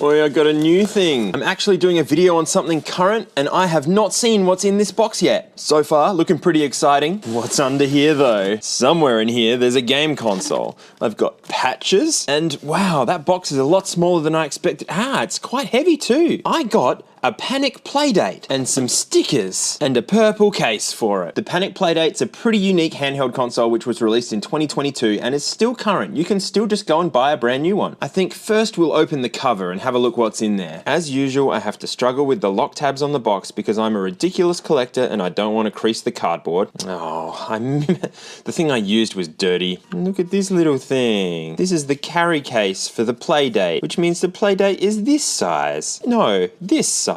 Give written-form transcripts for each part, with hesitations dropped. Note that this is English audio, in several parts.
Boy, I got a new thing. I'm actually doing a video on something current and I have not seen what's in this box yet. So far, looking pretty exciting. What's under here though? Somewhere in here, there's a game console. I've got patches and wow, that box is a lot smaller than I expected. It's quite heavy too. I got a Panic Playdate and some stickers and a purple case for it. The Panic Playdate's a pretty unique handheld console which was released in 2022 and is still current. You can still just go and buy a brand new one. I think first we'll open the cover and have a look what's in there. As usual, I have to struggle with the lock tabs on the box because I'm a ridiculous collector and I don't want to crease the cardboard. The thing I used was dirty. Look at this little thing. This is the carry case for the Playdate, which means the Playdate is this size. No, this size.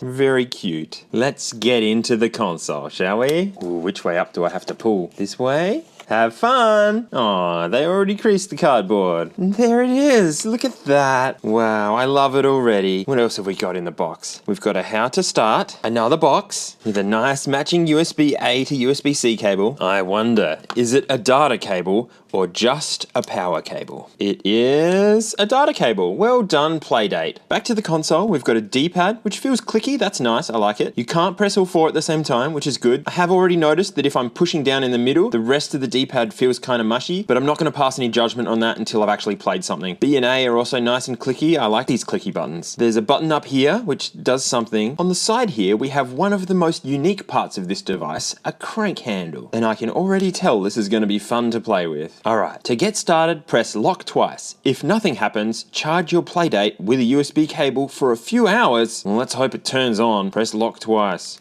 Very cute. Let's get into the console, shall we? Ooh, which way up do I have to pull? This way? Have fun! Aw, they already creased the cardboard. There it is, look at that. Wow, I love it already. What else have we got in the box? We've got a how to start, another box with a nice matching USB-A to USB-C cable. I wonder, is it a data cable or just a power cable? It is a data cable. Well done, Playdate. Back to the console, we've got a D-pad, which feels clicky, that's nice, I like it. You can't press all four at the same time, which is good. I have already noticed that if I'm pushing down in the middle, the rest of the D-pad feels kind of mushy, but I'm not going to pass any judgment on that until I've actually played something. B and A are also nice and clicky. I like these clicky buttons. There's a button up here which does something. On the side here we have one of the most unique parts of this device, a crank handle. And I can already tell this is going to be fun to play with. Alright, to get started, press lock twice. If nothing happens, charge your Playdate with a USB cable for a few hours. Well, let's hope it turns on. Press lock twice.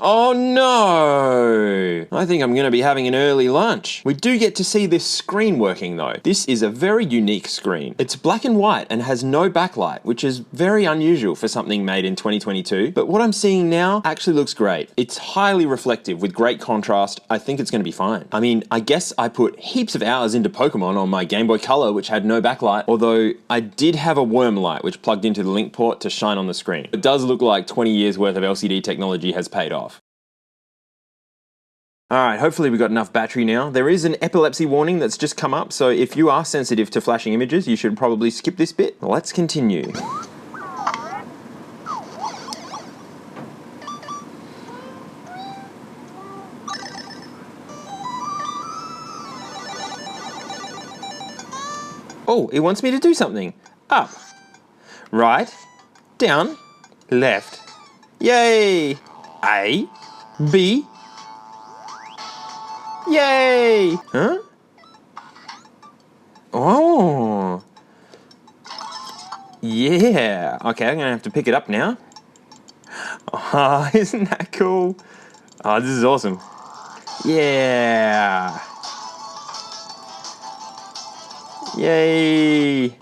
Oh no! I think I'm going to be having an early lunch. We do get to see this screen working though. This is a very unique screen. It's black and white and has no backlight, which is very unusual for something made in 2022. But what I'm seeing now actually looks great. It's highly reflective with great contrast. I think it's going to be fine. I mean, I guess I put heaps of hours into Pokemon on my Game Boy Color, which had no backlight, although I did have a worm light which plugged into the link port to shine on the screen. It does look like 20 years worth of LCD technology has paid off. Alright, hopefully we've got enough battery now. There is an epilepsy warning that's just come up, so if you are sensitive to flashing images, you should probably skip this bit. Let's continue. Oh, it wants me to do something. Up, right, down, left. Yay! A, B, yay! Huh? Oh! Yeah! Okay, I'm gonna have to pick it up now. Oh, isn't that cool? Oh, this is awesome. Yeah! Yay!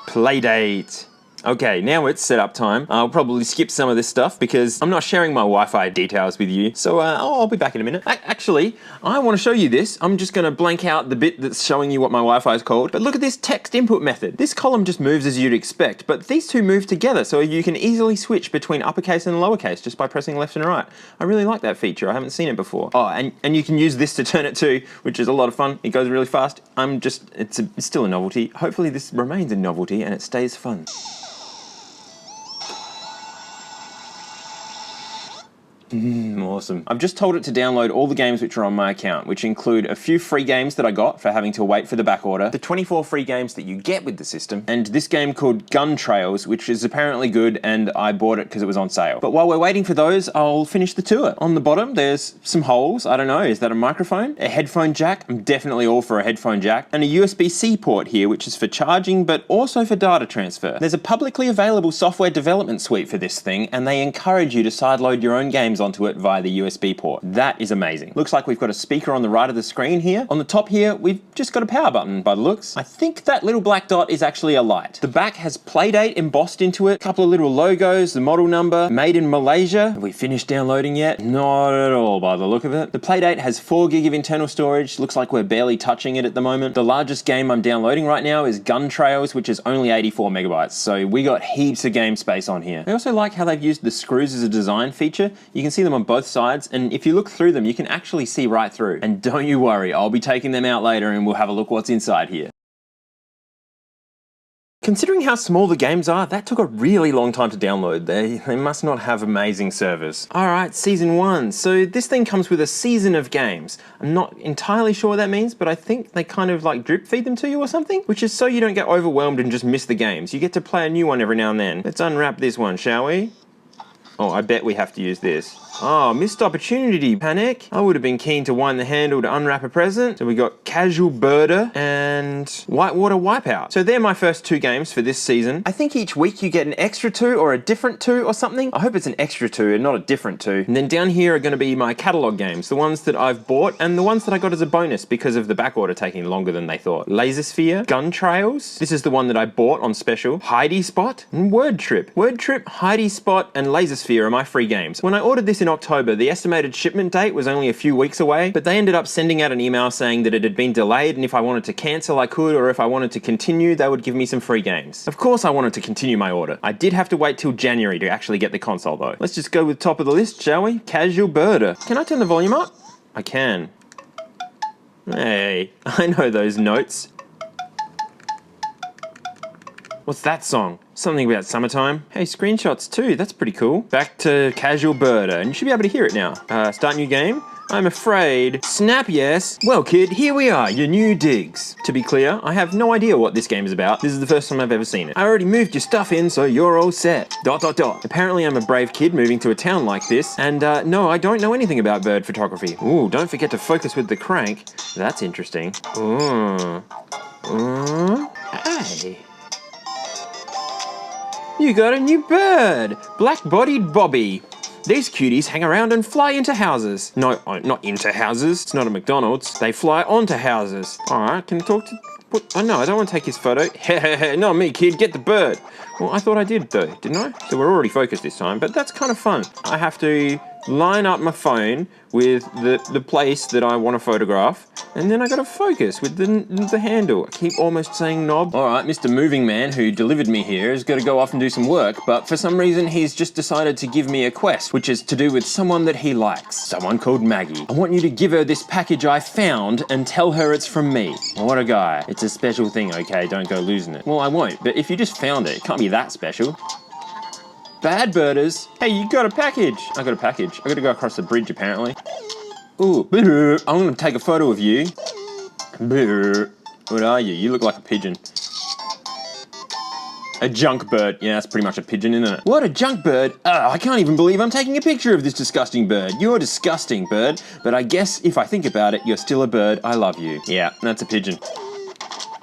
Playdate. Okay, now it's setup time. I'll probably skip some of this stuff because I'm not sharing my Wi-Fi details with you. So I'll be back in a minute. Actually, I want to show you this. I'm just going to blank out the bit that's showing you what my Wi-Fi is called. But look at this text input method. This column just moves as you'd expect, but these two move together so you can easily switch between uppercase and lowercase just by pressing left and right. I really like that feature. I haven't seen it before. Oh, and you can use this to turn it too, which is a lot of fun. It goes really fast. It's still a novelty. Hopefully this remains a novelty and it stays fun. Awesome. I've just told it to download all the games which are on my account, which include a few free games that I got for having to wait for the back order, the 24 free games that you get with the system, and this game called Gun Trails, which is apparently good, and I bought it because it was on sale. But while we're waiting for those, I'll finish the tour. On the bottom, there's some holes. I don't know, is that a microphone? A headphone jack? I'm definitely all for a headphone jack. And a USB-C port here, which is for charging, but also for data transfer. There's a publicly available software development suite for this thing, and they encourage you to sideload your own games onto it via the USB port. That is amazing. Looks like we've got a speaker on the right of the screen here. On the top here, we've just got a power button by the looks. I think that little black dot is actually a light. The back has Playdate embossed into it, a couple of little logos, the model number, made in Malaysia. Have we finished downloading yet? Not at all by the look of it. The Playdate has 4 gig of internal storage. Looks like we're barely touching it at the moment. The largest game I'm downloading right now is Gun Trails, which is only 84 megabytes. So we got heaps of game space on here. I also like how they've used the screws as a design feature. You can see them on both sides, and if you look through them, you can actually see right through. And don't you worry, I'll be taking them out later and we'll have a look what's inside here. Considering how small the games are, that took a really long time to download. They must not have amazing servers. Alright, Season 1. So this thing comes with a season of games. I'm not entirely sure what that means, but I think they kind of like drip feed them to you or something, which is so you don't get overwhelmed and just miss the games. You get to play a new one every now and then. Let's unwrap this one, shall we? Oh, I bet we have to use this. Oh, missed opportunity, panic. I would have been keen to wind the handle to unwrap a present. So we got Casual Birder and Whitewater Wipeout. So they're my first 2 games for this season. I think each week you get an extra 2 or a different 2 or something. I hope it's an extra 2 and not a different 2. And then down here are going to be my catalog games, the ones that I've bought and the ones that I got as a bonus because of the backorder taking longer than they thought. Laser Sphere, Gun Trails. This is the one that I bought on special. Hidey Spot and Word Trip. Word Trip, Hidey Spot and Laser Sphere are my free games. When I ordered this in October, the estimated shipment date was only a few weeks away, but they ended up sending out an email saying that it had been delayed and if I wanted to cancel I could, or if I wanted to continue they would give me some free games. Of course I wanted to continue my order. I did have to wait till January to actually get the console though. Let's just go with top of the list, shall we? Casual Birder. Can I turn the volume up? I can. Hey, I know those notes. What's that song? Something about summertime. Hey, screenshots too, that's pretty cool. Back to Casual Birder, and you should be able to hear it now. Start new game? I'm afraid. Snap yes. Well kid, here we are, your new digs. To be clear, I have no idea what this game is about. This is the first time I've ever seen it. I already moved your stuff in, so you're all set. ... Apparently I'm a brave kid moving to a town like this, and no, I don't know anything about bird photography. Ooh, don't forget to focus with the crank. That's interesting. Ooh. Hey. You got a new bird! Black-bodied Bobby. These cuties hang around and fly into houses. No, not into houses. It's not a McDonald's. They fly onto houses. Alright, can you talk to... What? Oh no, I don't want to take his photo. Not me, kid. Get the bird. Well, I thought I did though, didn't I? So we're already focused this time, but that's kind of fun. I have to line up my phone with the place that I want to photograph, and then I gotta focus with the handle. I keep almost saying knob. Alright, Mr. Moving Man who delivered me here has got to go off and do some work, but for some reason he's just decided to give me a quest, which is to do with someone that he likes. Someone called Maggie. I want you to give her this package I found and tell her it's from me. What a guy. It's a special thing, okay? Don't go losing it. Well, I won't, but if you just found it, it can't be that special. Bad birders. Hey, you got a package. I got a package. I gotta go across the bridge apparently. Ooh, I'm gonna take a photo of you. What are you? You look like a pigeon. A junk bird. Yeah, that's pretty much a pigeon, isn't it? What, a junk bird? I can't even believe I'm taking a picture of this disgusting bird. You're disgusting, bird. But I guess if I think about it, you're still a bird. I love you. Yeah, that's a pigeon.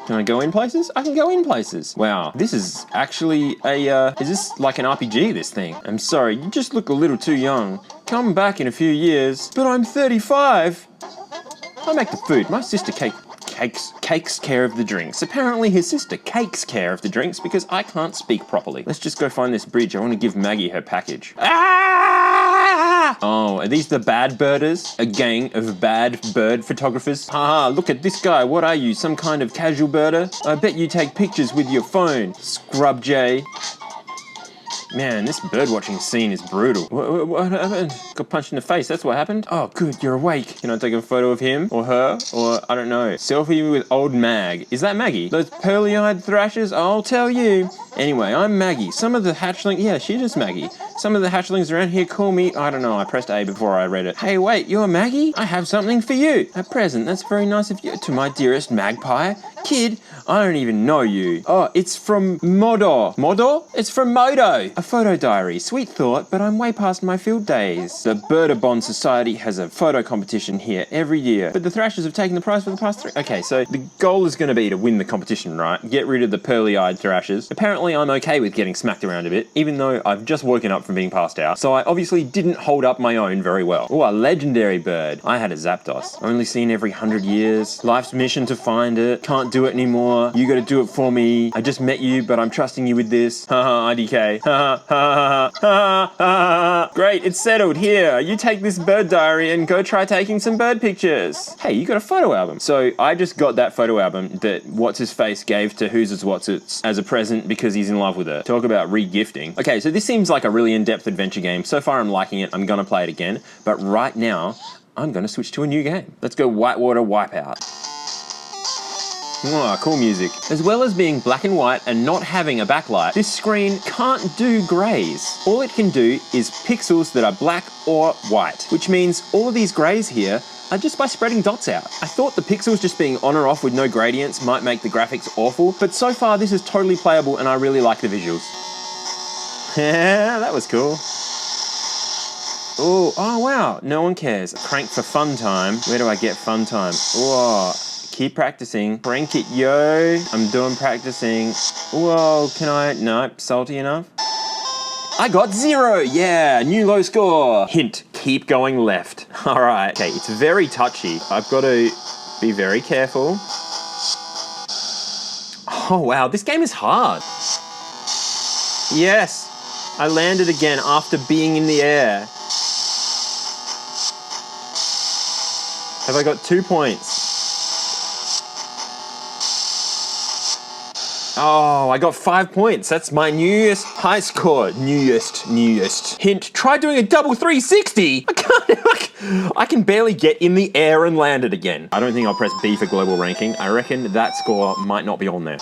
Can I go in places? I can go in places. Wow, this is actually a, is this like an RPG, this thing? I'm sorry, you just look a little too young. Come back in a few years. But I'm 35. I make the food. My sister cakes care of the drinks. Apparently his sister cakes care of the drinks because I can't speak properly. Let's just go find this bridge. I want to give Maggie her package. Oh, are these the bad birders? A gang of bad bird photographers? Haha, look at this guy. What are you, some kind of casual birder? I bet you take pictures with your phone, Scrub J. Man, this birdwatching scene is brutal. What happened? Got punched in the face, that's what happened? Oh, good, you're awake. Can I take a photo of him or her? Or, I don't know. Selfie with old Mag. Is that Maggie? Those pearly-eyed thrashers? I'll tell you. Anyway, I'm Maggie. Some of the hatchlings... Yeah, she's just Maggie. Some of the hatchlings around here call me... I don't know, I pressed A before I read it. Hey, wait, you're Maggie? I have something for you. A present, that's very nice of you. To my dearest magpie. Kid, I don't even know you. Oh, it's from Modo. Modo? It's from Modo. A photo diary. Sweet thought, but I'm way past my field days. The Birdabond Society has a photo competition here every year, but the Thrashers have taken the prize for the past 3... Okay, so the goal is going to be to win the competition, right? Get rid of the pearly-eyed Thrashers. Apparently I'm okay with getting smacked around a bit, even though I've just woken up from being passed out, so I obviously didn't hold up my own very well. Oh, a legendary bird. I had a Zapdos. Only seen every 100 years. Life's mission to find it. Can't do it anymore. You gotta do it for me. I just met you, but I'm trusting you with this. Haha, IDK. Haha. Great, it's settled. Here, you take this bird diary and go try taking some bird pictures. Hey, you got a photo album. So I just got that photo album that What's-His-Face gave to Who's What's-It's as a present because he's in love with her. Talk about re-gifting. Okay, so this seems like a really in-depth adventure game. So far I'm liking it. I'm gonna play it again. But right now, I'm gonna switch to a new game. Let's go Whitewater Wipeout. Oh, cool music. As well as being black and white and not having a backlight, this screen can't do grays. All it can do is pixels that are black or white, which means all of these grays here are just by spreading dots out. I thought the pixels just being on or off with no gradients might make the graphics awful, but so far this is totally playable and I really like the visuals. Yeah, that was cool. Oh wow, no one cares. Crank for fun time. Where do I get fun time? Whoa. Keep practicing. Crank it, yo. I'm doing practicing. Whoa, can I? Nope, salty enough. I got 0. Yeah, new low score. Hint, keep going left. All right. Okay, it's very touchy. I've got to be very careful. Oh, wow, this game is hard. Yes, I landed again after being in the air. Have I got 2 points? Oh, I got 5 points. That's my newest high score. Newest. Hint, try doing a double 360. I can barely get in the air and land it again. I don't think I'll press B for global ranking. I reckon that score might not be on there.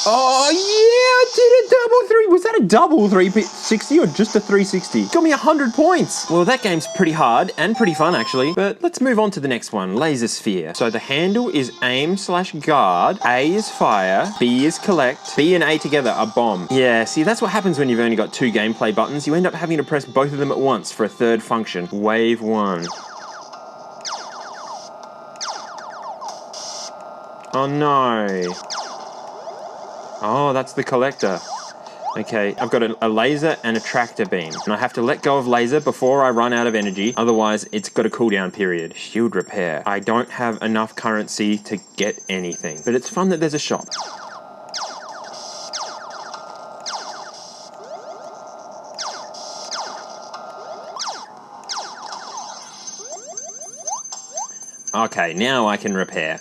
Oh yeah, I did a double 3. Was that a double 360 or just a 360? Got me 100 points. Well, that game's pretty hard and pretty fun actually, but let's move on to the next one, Laser Sphere. So the handle is aim/guard, A is fire, B is collect, B and A together are bomb. Yeah, see, that's what happens when you've only got 2 gameplay buttons. You end up having to press both of them at once for a third function. Wave 1. Oh no. Oh, that's the collector. Okay, I've got a laser and a tractor beam. And I have to let go of laser before I run out of energy. Otherwise, it's got a cooldown period. Shield repair. I don't have enough currency to get anything. But it's fun that there's a shop. Okay, now I can repair.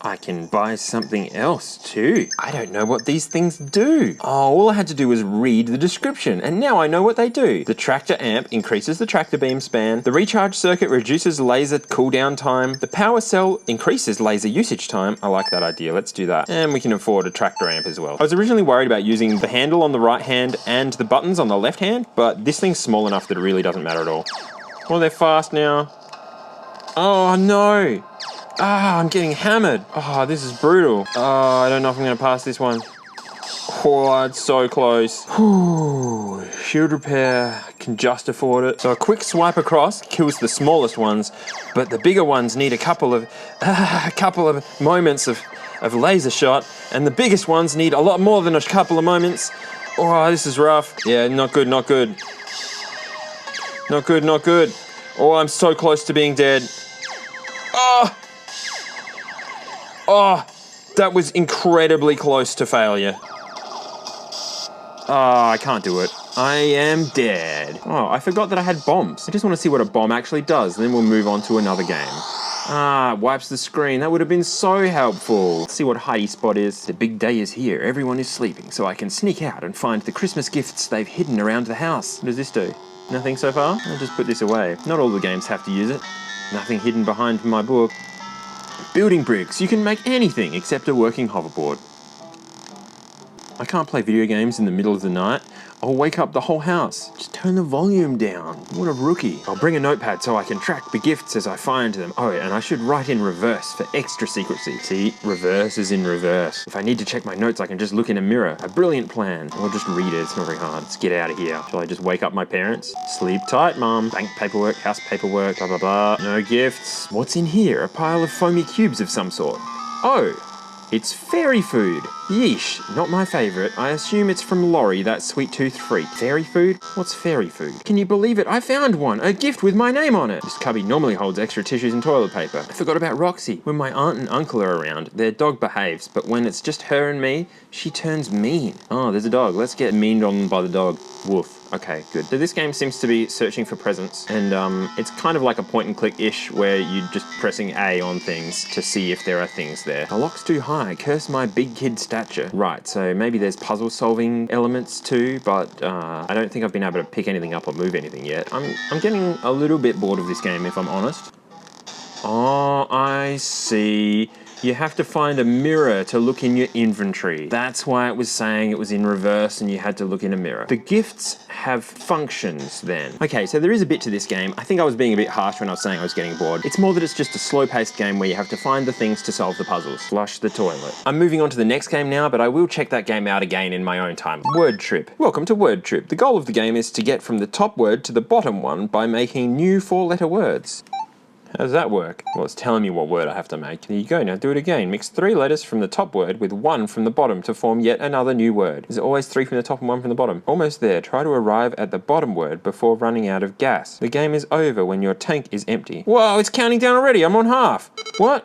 I can buy something else too. I don't know what these things do. Oh, all I had to do was read the description, and now I know what they do. The tractor amp increases the tractor beam span. The recharge circuit reduces laser cooldown time. The power cell increases laser usage time. I like that idea, let's do that. And we can afford a tractor amp as well. I was originally worried about using the handle on the right hand and the buttons on the left hand, but this thing's small enough that it really doesn't matter at all. Well, they're fast now. Oh no. Ah, I'm getting hammered. Oh, this is brutal. Oh, I don't know if I'm going to pass this one. Oh, it's so close. Whew. Shield repair, can just afford it. So a quick swipe across kills the smallest ones, but the bigger ones need a couple of moments of laser shot, and the biggest ones need a lot more than a couple of moments. Oh, this is rough. Yeah, not good, not good. Not good, not good. Oh, I'm so close to being dead. Oh! Oh, that was incredibly close to failure. Oh, I can't do it. I am dead. Oh, I forgot that I had bombs. I just want to see what a bomb actually does, then we'll move on to another game. Ah, it wipes the screen. That would have been so helpful. Let's see what Hidey spot is. The big day is here. Everyone is sleeping, so I can sneak out and find the Christmas gifts they've hidden around the house. What does this do? Nothing so far? I'll just put this away. Not all the games have to use it. Nothing hidden behind my book. Building bricks. You can make anything except a working hoverboard. I can't play video games in the middle of the night. I'll wake up the whole house. Just turn the volume down. What a rookie. I'll bring a notepad so I can track the gifts as I find them. Oh, and I should write in reverse for extra secrecy. See, reverse is in reverse. If I need to check my notes, I can just look in a mirror. A brilliant plan. Or just read it. It's not very hard. Let's get out of here. Shall I just wake up my parents? Sleep tight, Mum. Bank paperwork, house paperwork, blah, blah, blah. No gifts. What's in here? A pile of foamy cubes of some sort. Oh. It's fairy food. Yeesh, not my favourite. I assume it's from Laurie, that sweet tooth freak. Fairy food? What's fairy food? Can you believe it? I found one! A gift with my name on it! This cubby normally holds extra tissues and toilet paper. I forgot about Roxy. When my aunt and uncle are around, their dog behaves, but when it's just her and me, she turns mean. Oh, there's a dog. Let's get meaned on by the dog. Woof. Okay, good. So this game seems to be searching for presents, and it's kind of like a point and click-ish where you're just pressing A on things to see if there are things there. The lock's too high, curse my big kid stature. Right, so maybe there's puzzle solving elements too, but I don't think I've been able to pick anything up or move anything yet. I'm getting a little bit bored of this game if I'm honest. Oh, I see. You have to find a mirror to look in your inventory. That's why it was saying it was in reverse and you had to look in a mirror. The gifts have functions then. Okay, so there is a bit to this game. I think I was being a bit harsh when I was saying I was getting bored. It's more that it's just a slow-paced game where you have to find the things to solve the puzzles. Flush the toilet. I'm moving on to the next game now, but I will check that game out again in my own time. Word Trip. Welcome to Word Trip. The goal of the game is to get from the top word to the bottom one by making new 4-letter words. How does that work? Well, it's telling me what word I have to make. There you go, now do it again. Mix 3 letters from the top word with 1 from the bottom to form yet another new word. Is it always 3 from the top and 1 from the bottom? Almost there. Try to arrive at the bottom word before running out of gas. The game is over when your tank is empty. Whoa, it's counting down already. I'm on half. What?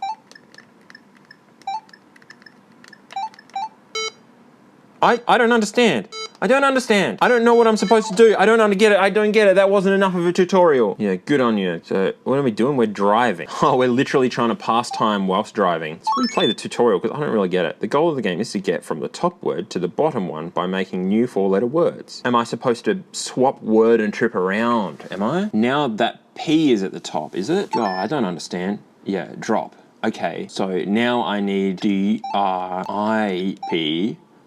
I don't understand. I don't understand. I don't know what I'm supposed to do. I don't get it. I don't get it. That wasn't enough of a tutorial. Yeah, good on you. So what are we doing? We're driving. Oh, we're literally trying to pass time whilst driving. Let's replay the tutorial because I don't really get it. The goal of the game is to get from the top word to the bottom one by making new 4-letter words. Am I supposed to swap word and trip around? Am I? Now that P is at the top, is it? Oh, I don't understand. Yeah, drop. Okay, so now I need D-R-I-P.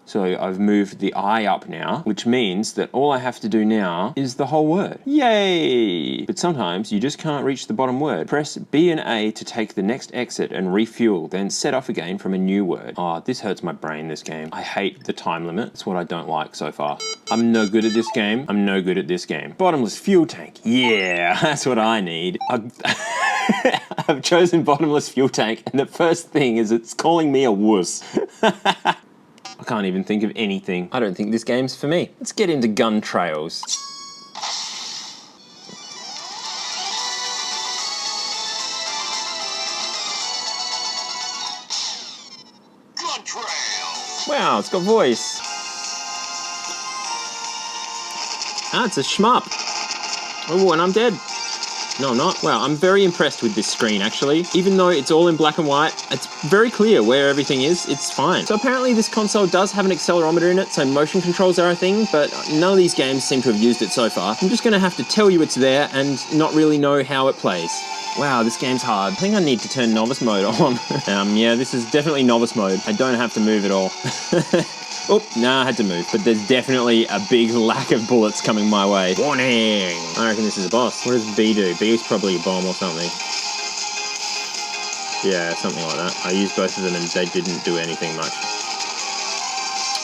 So I've moved the I up now, which means that all I have to do now is the whole word. Yay! But sometimes you just can't reach the bottom word. Press B and A to take the next exit and refuel, then set off again from a new word. Oh, this hurts my brain, this game. I hate the time limit. That's what I don't like so far. I'm no good at this game. I'm no good at this game. Bottomless fuel tank. Yeah, that's what I need. I've chosen bottomless fuel tank, and the first thing is it's calling me a wuss. I can't even think of anything. I don't think this game's for me. Let's get into gun trails. Gun trail. Wow, it's got voice. Ah, it's a shmup. Oh, and I'm dead. No, I'm not. Wow, I'm very impressed with this screen, actually. Even though it's all in black and white, it's very clear where everything is. It's fine. So apparently this console does have an accelerometer in it, so motion controls are a thing, but none of these games seem to have used it so far. I'm just gonna have to tell you it's there and not really know how it plays. Wow, this game's hard. I think I need to turn novice mode on. Yeah, this is definitely novice mode. I don't have to move at all. Oh, nah, I had to move. But there's definitely a big lack of bullets coming my way. Warning! I reckon this is a boss. What does B do? B is probably a bomb or something. Yeah, something like that. I used both of them and they didn't do anything much.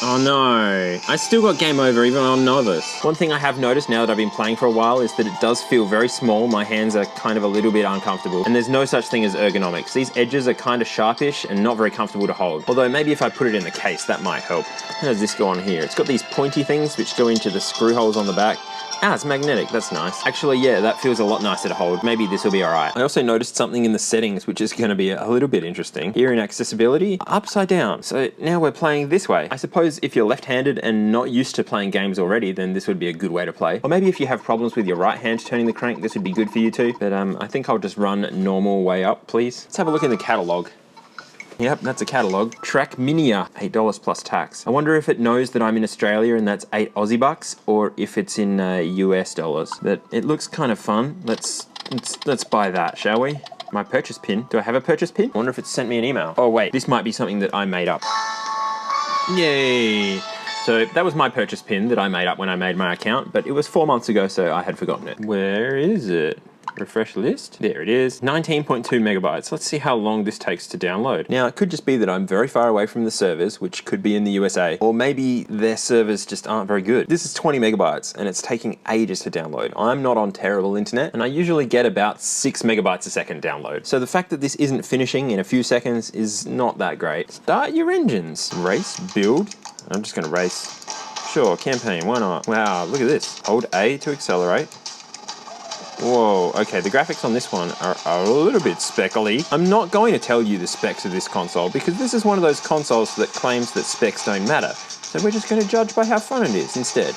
Oh no, I still got game over even though I'm novice. One thing I have noticed now that I've been playing for a while is that it does feel very small. My hands are kind of a little bit uncomfortable and there's no such thing as ergonomics. These edges are kind of sharpish and not very comfortable to hold. Although maybe if I put it in the case, that might help. How does this go on here? It's got these pointy things which go into the screw holes on the back. Ah, it's magnetic, that's nice. Actually, yeah, that feels a lot nicer to hold. Maybe this will be all right. I also noticed something in the settings which is gonna be a little bit interesting. Here in accessibility, upside down. So now we're playing this way. I suppose if you're left-handed and not used to playing games already, then this would be a good way to play. Or maybe if you have problems with your right hand turning the crank, this would be good for you too. But I think I'll just run normal way up, please. Let's have a look in the catalog. Yep, that's a catalogue. Trackmania, $8 plus tax. I wonder if it knows that I'm in Australia and that's 8 Aussie bucks, or if it's in US dollars. But it looks kind of fun. Let's buy that, shall we? My purchase pin. Do I have a purchase pin? I wonder if it sent me an email. Oh wait, this might be something that I made up. Yay! So that was my purchase pin that I made up when I made my account, but it was 4 months ago, so I had forgotten it. Where is it? Refresh list. There it is. 19.2 megabytes. Let's see how long this takes to download. Now, it could just be that I'm very far away from the servers, which could be in the USA, or maybe their servers just aren't very good. This is 20 megabytes, and it's taking ages to download. I'm not on terrible internet, and I usually get about 6 megabytes a second download. So the fact that this isn't finishing in a few seconds is not that great. Start your engines. Race, build. I'm just gonna race. Sure, campaign, why not? Wow, look at this. Hold A to accelerate. Whoa, okay, the graphics on this one are a little bit speckly. I'm not going to tell you the specs of this console because this is one of those consoles that claims that specs don't matter. So we're just going to judge by how fun it is instead.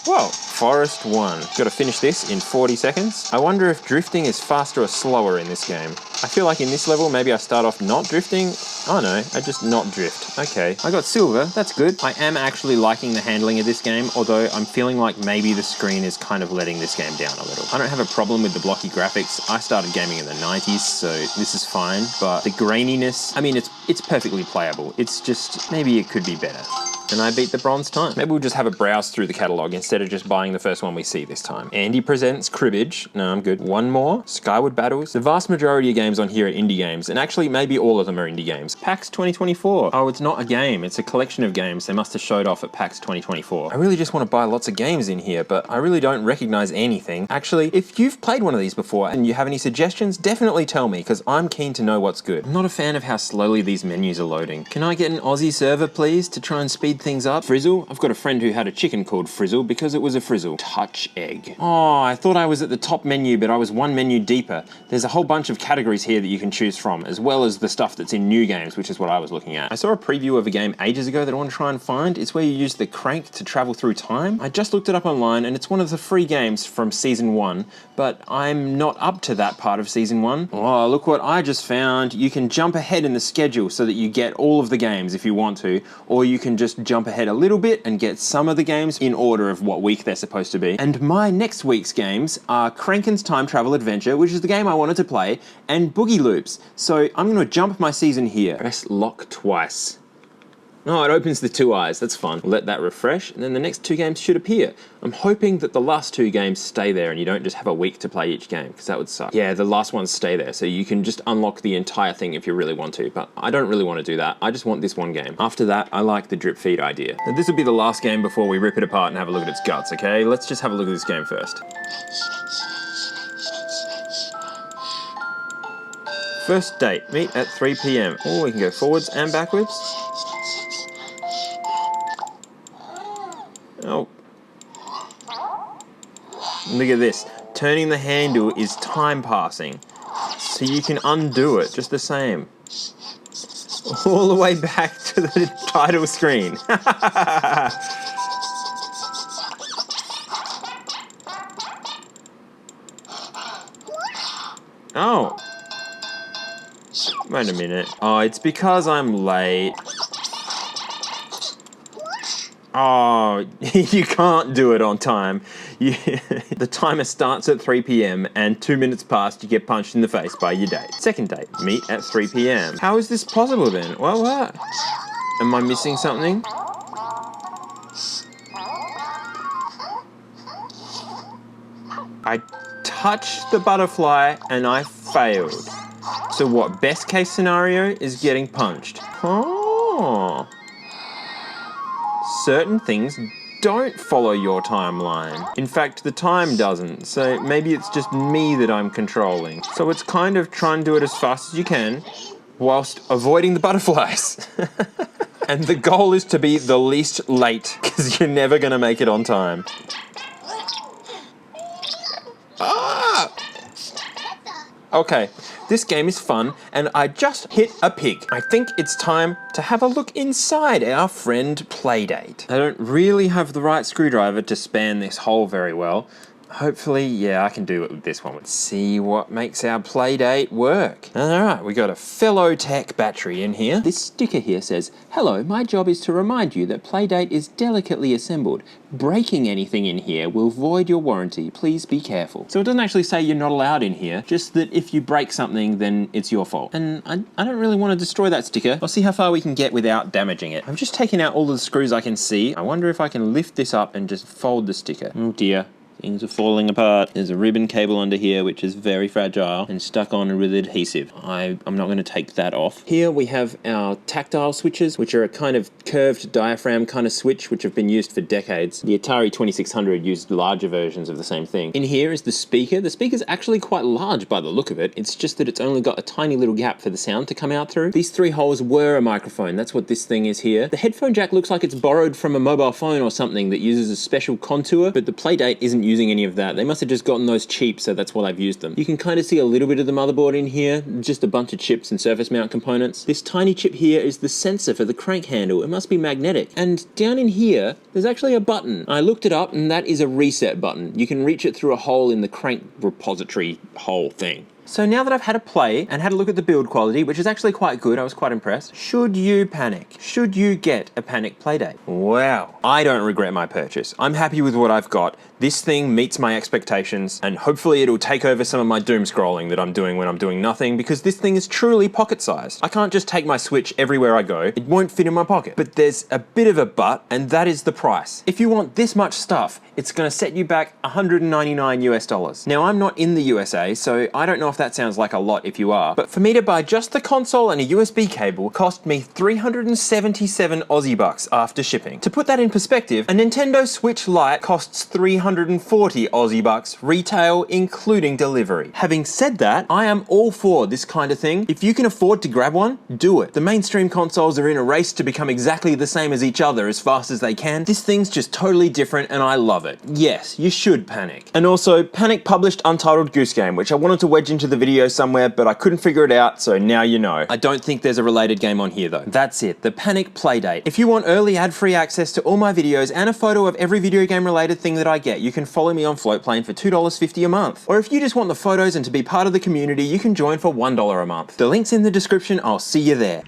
Whoa, Forest 1. Got to finish this in 40 seconds. I wonder if drifting is faster or slower in this game. I feel like in this level, maybe I start off not drifting. Oh no, I just not drift. Okay, I got silver, that's good. I am actually liking the handling of this game, although I'm feeling like maybe the screen is kind of letting this game down a little. I don't have a problem with the blocky graphics. I started gaming in the 90s, so this is fine, but the graininess, I mean, it's perfectly playable. It's just, maybe it could be better. And I beat the bronze time. Maybe we'll just have a browse through the catalogue instead of just buying the first one we see this time. Andy Presents Cribbage. No, I'm good. One more. Skyward Battles. The vast majority of games on here are indie games, and actually maybe all of them are indie games. PAX 2024. Oh, it's not a game. It's a collection of games. They must have showed off at PAX 2024. I really just want to buy lots of games in here, but I really don't recognize anything. Actually, if you've played one of these before and you have any suggestions, definitely tell me, because I'm keen to know what's good. I'm not a fan of how slowly these menus are loading. Can I get an Aussie server, please, to try and speed things up? Frizzle? I've got a friend who had a chicken called Frizzle because it was a frizzle. Touch egg. Oh, I thought I was at the top menu, but I was one menu deeper. There's a whole bunch of categories here that you can choose from, as well as the stuff that's in new games, which is what I was looking at. I saw a preview of a game ages ago that I want to try and find. It's where you use the crank to travel through time. I just looked it up online, and it's one of the free games from Season 1, but I'm not up to that part of Season 1. Oh, look what I just found. You can jump ahead in the schedule so that you get all of the games if you want to, or you can just jump ahead a little bit and get some of the games in order of what week they're supposed to be. And my next week's games are Crankin's Time Travel Adventure, which is the game I wanted to play, and Boogie Loops. So I'm going to jump my season here. Press lock twice. Oh, it opens the two eyes. That's fun. Let that refresh, and then the next two games should appear. I'm hoping that the last two games stay there and you don't just have a week to play each game, because that would suck. Yeah, the last ones stay there, so you can just unlock the entire thing if you really want to, but I don't really want to do that. I just want this one game. After that, I like the drip feed idea. Now, this will be the last game before we rip it apart and have a look at its guts, okay? Let's just have a look at this game first. First date, meet at 3 p.m. Oh, we can go forwards and backwards. Oh. Look at this. Turning the handle is time passing. So you can undo it just the same. All the way back to the title screen. Oh. Wait a minute. Oh, it's because I'm late. Oh, you can't do it on time. The timer starts at 3 p.m. and 2 minutes past, you get punched in the face by your date. Second date, meet at 3 p.m. How is this possible then? What? Am I missing something? I touched the butterfly and I failed. So what, best case scenario is getting punched. Oh. Certain things don't follow your timeline. In fact, the time doesn't, so maybe it's just me that I'm controlling. So it's kind of trying to do it as fast as you can, whilst avoiding the butterflies. And the goal is to be the least late, because you're never gonna make it on time. Ah! Okay, this game is fun, and I just hit a pig. I think it's time to have a look inside our friend Playdate. I don't really have the right screwdriver to span this hole very well. Hopefully, yeah, I can do it with this one. Let's see what makes our Playdate work. Alright, we got a Fellow Tech battery in here. This sticker here says, "Hello, my job is to remind you that Playdate is delicately assembled. Breaking anything in here will void your warranty. Please be careful." So it doesn't actually say you're not allowed in here, just that if you break something, then it's your fault. And I don't really want to destroy that sticker. I'll see how far we can get without damaging it. I've just taken out all the screws I can see. I wonder if I can lift this up and just fold the sticker. Oh dear. Things are falling apart. There's a ribbon cable under here which is very fragile and stuck on with adhesive. I'm not going to take that off. Here we have our tactile switches, which are a kind of curved diaphragm kind of switch which have been used for decades. The Atari 2600 used larger versions of the same thing. In here is the speaker. The speaker's actually quite large by the look of it. It's just that it's only got a tiny little gap for the sound to come out through. These three holes were a microphone. That's what this thing is here. The headphone jack looks like it's borrowed from a mobile phone or something that uses a special contour, but the Playdate isn't using any of that. They must have just gotten those cheap, so that's why they've used them. You can kind of see a little bit of the motherboard in here, just a bunch of chips and surface mount components. This tiny chip here is the sensor for the crank handle. It must be magnetic. And down in here, there's actually a button. I looked it up and that is a reset button. You can reach it through a hole in the crank repository hole thing. So now that I've had a play and had a look at the build quality, which is actually quite good, I was quite impressed, should you panic? Should you get a Panic Playdate? Well, I don't regret my purchase. I'm happy with what I've got. This thing meets my expectations, and hopefully it'll take over some of my doom scrolling that I'm doing when I'm doing nothing, because this thing is truly pocket-sized. I can't just take my Switch everywhere I go. It won't fit in my pocket. But there's a bit of a but, and that is the price. If you want this much stuff, it's gonna set you back $199 US. Now, I'm not in the USA, so I don't know if that sounds like a lot if you are, but for me to buy just the console and a USB cable cost me 377 Aussie bucks after shipping. To put that in perspective, a Nintendo Switch Lite costs 340 Aussie bucks retail, including delivery. Having said that, I am all for this kind of thing. If you can afford to grab one, do it. The mainstream consoles are in a race to become exactly the same as each other as fast as they can. This thing's just totally different, and I love it. Yes, you should panic. And also, Panic published Untitled Goose Game, which I wanted to wedge into the video somewhere, but I couldn't figure it out, so now you know. I don't think there's a related game on here though. That's it, the Panic Playdate. If you want early ad-free access to all my videos and a photo of every video game related thing that I get, you can follow me on Floatplane for $2.50 a month. Or if you just want the photos and to be part of the community, you can join for $1 a month. The link's in the description, I'll see you there.